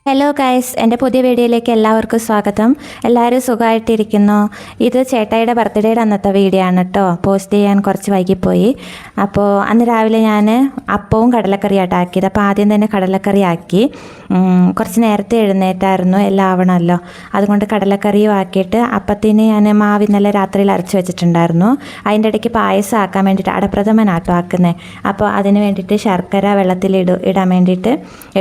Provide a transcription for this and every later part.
Hello guys, എൻ്റെ പുതിയ വീഡിയോയിലേക്ക് എല്ലാവർക്കും സ്വാഗതം. എല്ലാവരും സുഖമായിട്ടിരിക്കുന്നു. ഇത് ചേട്ടായിയുടെ ബർത്ത്ഡേയുടെ അന്നത്തെ വീഡിയോ ആണ് കേട്ടോ. പോസ്റ്റ് ചെയ്യാൻ കുറച്ച് വൈകിപ്പോയി. അപ്പോൾ അന്ന് രാവിലെ ഞാൻ അപ്പവും കടലക്കറിയായിട്ട് ആക്കിയത്. അപ്പോൾ ആദ്യം തന്നെ കടലക്കറി ആക്കി. കുറച്ച് നേരത്തെ എഴുന്നേറ്റായിരുന്നു, എല്ലാം ആവണമല്ലോ. അതുകൊണ്ട് കടലക്കറിയും ആക്കിയിട്ട് അപ്പത്തിന് ഞാൻ മാവ് ഇന്നലെ രാത്രിയിൽ അരച്ച് വെച്ചിട്ടുണ്ടായിരുന്നു. അതിൻ്റെ ഇടയ്ക്ക് പായസം ആക്കാൻ വേണ്ടിയിട്ട് അടപ്രഥമനാട്ടോ ആക്കുന്നത്. അപ്പോൾ അതിന് വേണ്ടിയിട്ട് ശർക്കര വെള്ളത്തിൽ ഇടാൻ വേണ്ടിയിട്ട്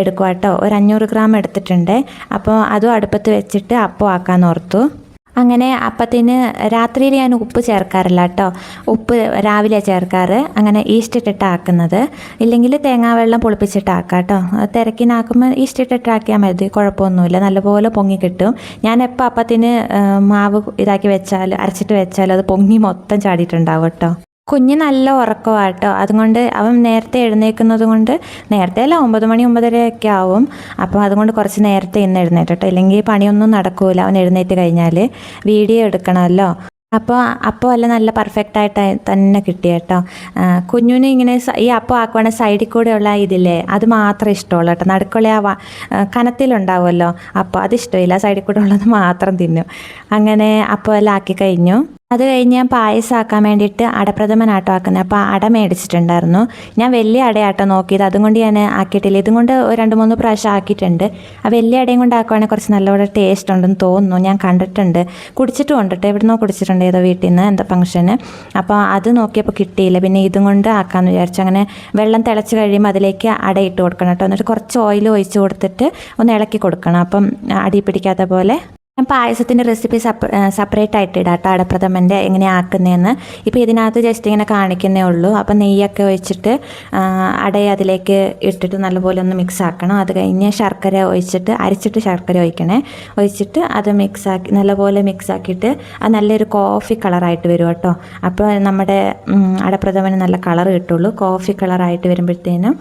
എടുക്കുക കേട്ടോ. ഒരു 500 ഗ്രാം എടുത്തിട്ടുണ്ട്. അപ്പോൾ അതും അടുപ്പത്ത് വെച്ചിട്ട് അപ്പം ആക്കാൻ ഓർത്തു. അങ്ങനെ അപ്പത്തിന് രാത്രിയിൽ ഞാൻ ഉപ്പ് ചേർക്കാറില്ല കേട്ടോ. ഉപ്പ് രാവിലെ ചേർക്കാറ്. അങ്ങനെ ഈസ്റ്റ് ഇട്ടിട്ട് ആക്കുന്നത്. ഇല്ലെങ്കിൽ തേങ്ങാവെള്ളം പുളിപ്പിച്ചിട്ട് ആക്കാം കേട്ടോ. തിരക്കിനാക്കുമ്പോൾ ഈസ്റ്റ് ഇട്ടിട്ട് ആക്കിയാൽ മതി, കുഴപ്പമൊന്നുമില്ല. നല്ലപോലെ പൊങ്ങി കിട്ടും. ഞാൻ എപ്പോൾ അപ്പത്തിന് മാവ് ഇതാക്കി വെച്ചാൽ അരച്ചിട്ട് വെച്ചാൽ അത് പൊങ്ങി മൊത്തം ചാടിയിട്ടുണ്ടാവും കേട്ടോ. കുഞ്ഞ് നല്ല ഉറക്കമാണ് കേട്ടോ. അതുകൊണ്ട് അവൻ നേരത്തെ എഴുന്നേൽക്കുന്നത് കൊണ്ട്, നേരത്തെ അല്ല 9 മണി 9:30 ആവും. അപ്പോൾ അതുകൊണ്ട് കുറച്ച് നേരത്തെ ഇന്ന് എഴുന്നേറ്റോ. ഇല്ലെങ്കിൽ പണിയൊന്നും നടക്കൂല. അവൻ എഴുന്നേറ്റ് കഴിഞ്ഞാൽ വീഡിയോ എടുക്കണമല്ലോ. അപ്പോൾ എല്ലാം നല്ല പെർഫെക്റ്റായിട്ട് തന്നെ കിട്ടി കേട്ടോ. കുഞ്ഞിന് ഇങ്ങനെ ഈ അപ്പം ആക്കുവാണെങ്കിൽ സൈഡിൽ കൂടെയുള്ള ഇതില്ലേ, അത് മാത്രമേ ഇഷ്ടമുള്ളൂ കേട്ടോ. നടുക്കുള്ള കനത്തിലുണ്ടാവുമല്ലോ, അപ്പോൾ അത് ഇഷ്ടമില്ല. സൈഡിൽ കൂടെ ഉള്ളത് മാത്രം തിന്നും. അങ്ങനെ അപ്പം എല്ലാം ആക്കി കഴിഞ്ഞു. അത് കഴിഞ്ഞ് ഞാൻ പായസം ആക്കാൻ വേണ്ടിയിട്ട് അടപ്രഥമനാട്ടോ ആക്കുന്നത്. അപ്പോൾ അട മേടിച്ചിട്ടുണ്ടായിരുന്നു. ഞാൻ വലിയ അടയാട്ടോ നോക്കിയത്, അതുകൊണ്ട് ഞാൻ ആക്കിയിട്ടില്ല. ഇതും കൊണ്ട് 2-3 പ്രാവശ്യം ആക്കിയിട്ടുണ്ട്. ആ വലിയ അടയും കൊണ്ട് ആക്കുവാണെങ്കിൽ കുറച്ച് നല്ലപോലെ ടേസ്റ്റ് ഉണ്ടെന്ന് തോന്നുന്നു. ഞാൻ കണ്ടിട്ടുണ്ട്, കുടിച്ചിട്ടും ഉണ്ട് കേട്ടോ. എവിടുന്നോ കുടിച്ചിട്ടുണ്ട്, ഏതോ വീട്ടിൽ നിന്ന് എന്താ ഫംഗ്ഷന്. അപ്പോൾ അത് നോക്കിയപ്പോൾ കിട്ടിയില്ല. പിന്നെ ഇതും കൊണ്ട് ആക്കാമെന്ന് വിചാരിച്ചു. അങ്ങനെ വെള്ളം തിളച്ച് കഴിയുമ്പോൾ അതിലേക്ക് അട ഇട്ട് കൊടുക്കണം കേട്ടോ. എന്നിട്ട് കുറച്ച് ഓയിൽ ഒഴിച്ച് കൊടുത്തിട്ട് ഒന്ന് ഇളക്കി കൊടുക്കണം. അപ്പം അടി പിടിക്കാത്ത പോലെ. ഞാൻ പായസത്തിൻ്റെ റെസിപ്പി സെപ്പറേറ്റ് ആയിട്ട് ഇടാം കേട്ടോ, അടപ്രഥമൻ്റെ എങ്ങനെയാണ് ആക്കുന്നതെന്ന്. ഇപ്പോൾ ഇതിനകത്ത് ജസ്റ്റ് ഇങ്ങനെ കാണിക്കുന്നേ ഉള്ളൂ. അപ്പം നെയ്യൊക്കെ ഒഴിച്ചിട്ട് അടയെ അതിലേക്ക് ഇട്ടിട്ട് നല്ലപോലെ ഒന്ന് മിക്സ് ആക്കണം. അത് കഴിഞ്ഞ് ശർക്കര ഒഴിച്ചിട്ട് അരിച്ചിട്ട് ശർക്കര ഒഴിച്ചിട്ട് അത് മിക്സാക്കി നല്ലപോലെ മിക്സ് ആക്കിയിട്ട് അത് നല്ലൊരു കോഫി കളറായിട്ട് വരും കേട്ടോ. അപ്പോൾ നമ്മുടെ അടപ്രഥമന് നല്ല കളർ കിട്ടുള്ളൂ. കോഫി കളറായിട്ട് വരുമ്പോഴത്തേനും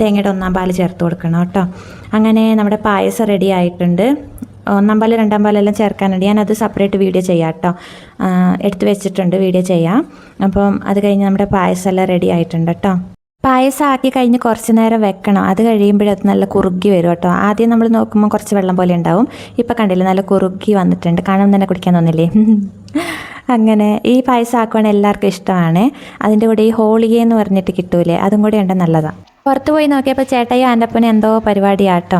തേങ്ങയുടെ 1-ാം പാല് ചേർത്ത് കൊടുക്കണം കേട്ടോ. അങ്ങനെ നമ്മുടെ പായസം റെഡി ആയിട്ടുണ്ട്. 1-ാം പാല് 2-ാം പാലെല്ലാം ചേർക്കാനുണ്ട്. ഞാനത് സെപ്പറേറ്റ് വീഡിയോ ചെയ്യാം കേട്ടോ. എടുത്ത് വെച്ചിട്ടുണ്ട്, വീഡിയോ ചെയ്യാം. അപ്പം അത് കഴിഞ്ഞ് നമ്മുടെ പായസം എല്ലാം റെഡി ആയിട്ടുണ്ട് കേട്ടോ. പായസം ആക്കി കഴിഞ്ഞ് കുറച്ച് നേരം വെക്കണം. അത് കഴിയുമ്പോഴത് നല്ല കുറുകി വരും കേട്ടോ. ആദ്യം നമ്മൾ നോക്കുമ്പോൾ കുറച്ച് വെള്ളം പോലെ ഉണ്ടാവും. ഇപ്പം കണ്ടില്ലേ, നല്ല കുറുകി വന്നിട്ടുണ്ട്. കാണുമ്പോൾ തന്നെ കുടിക്കാൻ തോന്നില്ലേ. അങ്ങനെ ഈ പായസം ആക്കുവാണെങ്കിൽ എല്ലാവർക്കും ഇഷ്ടമാണ്. അതിൻ്റെ കൂടെ ഈ ഹോളിക എന്ന് പറഞ്ഞിട്ട് കിട്ടൂലേ, അതും കൂടി ഉണ്ട്, നല്ലതാണ്. പുറത്ത് പോയി നോക്കിയപ്പോൾ ചേട്ടായി ആൻ്റപ്പനും എന്തോ പരിപാടിയാട്ടോ.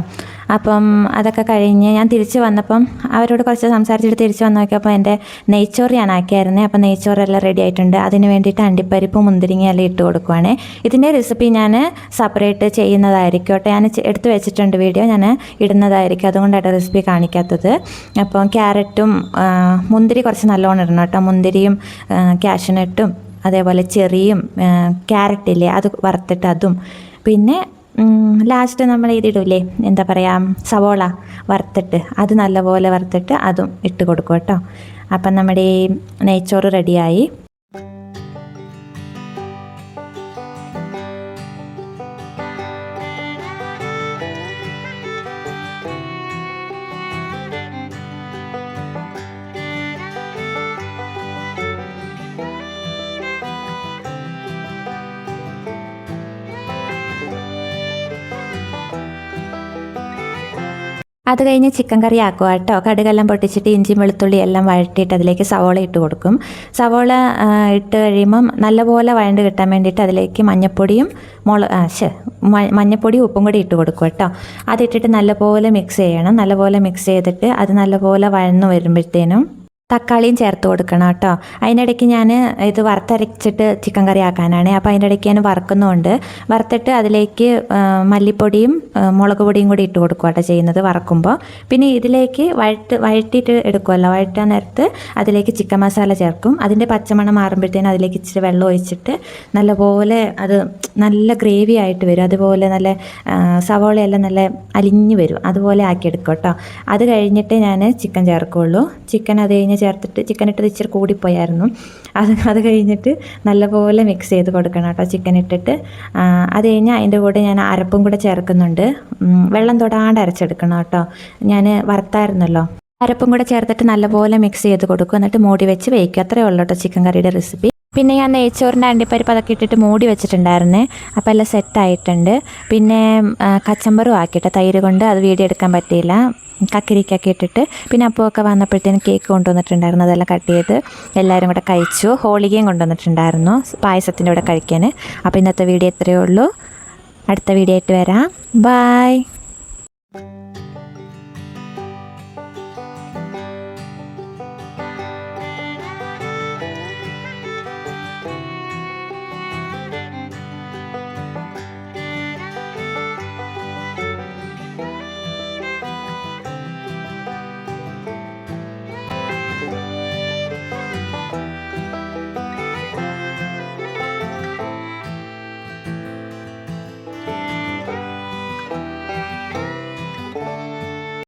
അപ്പം അതൊക്കെ കഴിഞ്ഞ് ഞാൻ തിരിച്ച് വന്നപ്പം അവരോട് കുറച്ച് സംസാരിച്ചിട്ട് തിരിച്ച് വന്ന് നോക്കിയപ്പോൾ എൻ്റെ നെയ്ച്ചോറ് ഞാൻ ആക്കിയായിരുന്നേ. അപ്പം നെയ്ച്ചോറെല്ലാം റെഡി ആയിട്ടുണ്ട്. അതിന് വേണ്ടിയിട്ട് അണ്ടിപ്പരിപ്പും മുന്തിരിങ്ങ എല്ലാം ഇട്ട് കൊടുക്കുവാണേ. ഇതിൻ്റെ റെസിപ്പി ഞാൻ സെപ്പറേറ്റ് ചെയ്യുന്നതായിരിക്കും കേട്ടോ. ഞാൻ എടുത്ത് വെച്ചിട്ടുണ്ട് വീഡിയോ, ഞാൻ ഇടുന്നതായിരിക്കും. അതുകൊണ്ടാണ് റെസിപ്പി കാണിക്കാത്തത്. അപ്പം ക്യാരറ്റും മുന്തിരി കുറച്ച് നല്ലോണം ഇടണം കേട്ടോ. മുന്തിരിയും കാഷ്യൂനട്ടും അതേപോലെ ചെറിയും ക്യാരറ്റില്ലേ, അത് വറുത്തിട്ട് അതും, പിന്നെ ലാസ്റ്റ് നമ്മൾ ഇതിടൂലേ, എന്താ പറയുക, സവോള വറുത്തിട്ട് അത് നല്ലപോലെ വറുത്തിട്ട് അതും ഇട്ട് കൊടുക്കും കേട്ടോ. അപ്പം നമ്മുടെ ഈ നെയ്ച്ചോറ് റെഡിയായി. അത് കഴിഞ്ഞ് ചിക്കൻ കറി ആക്കുക കേട്ടോ. കടുകെല്ലാം പൊട്ടിച്ചിട്ട് ഇഞ്ചി വെളുത്തുള്ളി എല്ലാം വഴറ്റിയിട്ട് അതിലേക്ക് സവോള ഇട്ട് കൊടുക്കും. സവോള ഇട്ട് കഴിയുമ്പം നല്ലപോലെ വഴണ്ട് കിട്ടാൻ വേണ്ടിയിട്ട് അതിലേക്ക് മഞ്ഞപ്പൊടിയും മഞ്ഞപ്പൊടിയും ഉപ്പും കൂടി ഇട്ട് കൊടുക്കും കേട്ടോ. അതിട്ടിട്ട് നല്ലപോലെ മിക്സ് ചെയ്യണം. നല്ലപോലെ മിക്സ് ചെയ്തിട്ട് അത് നല്ലപോലെ വഴന്ന് വരുമ്പോഴത്തേനും തക്കാളിയും ചേർത്ത് കൊടുക്കണം കേട്ടോ. അതിനിടയ്ക്ക് ഞാൻ ഇത് വറുത്തരച്ചിട്ട് ചിക്കൻ കറി ആക്കാനാണ്. അപ്പോൾ അതിൻ്റെ ഇടയ്ക്ക് ഞാൻ വറുക്കുന്നുണ്ട്. വറുത്തിട്ട് അതിലേക്ക് മല്ലിപ്പൊടിയും മുളക് പൊടിയും കൂടി ഇട്ട് കൊടുക്കുക കേട്ടോ ചെയ്യുന്നത് വറക്കുമ്പോൾ. പിന്നെ ഇതിലേക്ക് വഴറ്റിയിട്ട് എടുക്കുമല്ലോ, വഴറ്റാൻ നേരത്ത് അതിലേക്ക് ചിക്കൻ മസാല ചേർക്കും. അതിൻ്റെ പച്ചമണം മാറുമ്പോഴത്തേനും അതിലേക്ക് ഇച്ചിരി വെള്ളം ഒഴിച്ചിട്ട് നല്ലപോലെ അത് നല്ല ഗ്രേവി ആയിട്ട് വരും. അതുപോലെ നല്ല സവോളയെല്ലാം നല്ല അലിഞ്ഞ് വരും. അതുപോലെ ആക്കിയെടുക്കും കേട്ടോ. അത് കഴിഞ്ഞിട്ട് ഞാൻ ചിക്കൻ ചേർക്കുള്ളൂ. ചിക്കൻ അത് കഴിഞ്ഞ് ചേർത്തിട്ട് ചിക്കൻ ഇട്ടത് ഇച്ചിരി കൂടിപ്പോയായിരുന്നു. അത് കഴിഞ്ഞിട്ട് നല്ലപോലെ മിക്സ് ചെയ്ത് കൊടുക്കണം കേട്ടോ ചിക്കൻ ഇട്ടിട്ട്. അത് കഴിഞ്ഞ് അതിൻ്റെ കൂടെ ഞാൻ അരപ്പും കൂടെ ചേർക്കുന്നുണ്ട്. വെള്ളം തൊടാണ്ട് അരച്ചെടുക്കണം കേട്ടോ. ഞാൻ വറുത്തായിരുന്നല്ലോ. അരപ്പും കൂടെ ചേർത്തിട്ട് നല്ലപോലെ മിക്സ് ചെയ്ത് കൊടുക്കും. എന്നിട്ട് മൂടി വെച്ച് വേവിക്കുക. അത്രയേ ഉള്ളൂ കേട്ടോ ചിക്കൻ കറിയുടെ റെസിപ്പി. പിന്നെ ഞാൻ നെയ്ച്ചോറിൻ്റെ അണ്ടിപ്പരിപ്പ് അതൊക്കെ ഇട്ടിട്ട് മൂടി വെച്ചിട്ടുണ്ടായിരുന്നേ. അപ്പോൾ എല്ലാം സെറ്റായിട്ടുണ്ട്. പിന്നെ കച്ചമ്പറും ആക്കിയിട്ട് തൈര് കൊണ്ട്, അത് വീഡിയോ എടുക്കാൻ പറ്റിയില്ല. കക്കിരിക്കൊക്കെ ഇട്ടിട്ട് പിന്നെ അപ്പമൊക്കെ വന്നപ്പോഴത്തേന് കേക്ക് കൊണ്ടുവന്നിട്ടുണ്ടായിരുന്നു. അതെല്ലാം കട്ട് ചെയ്ത് എല്ലാവരും കൂടെ കഴിച്ചു. ഹോളികയും കൊണ്ടുവന്നിട്ടുണ്ടായിരുന്നു പായസത്തിൻ്റെ കൂടെ കഴിക്കാൻ. അപ്പോൾ ഇന്നത്തെ വീഡിയോ ഇത്രയേ ഉള്ളൂ. അടുത്ത വീഡിയോ ആയിട്ട് വരാം. ബായ്.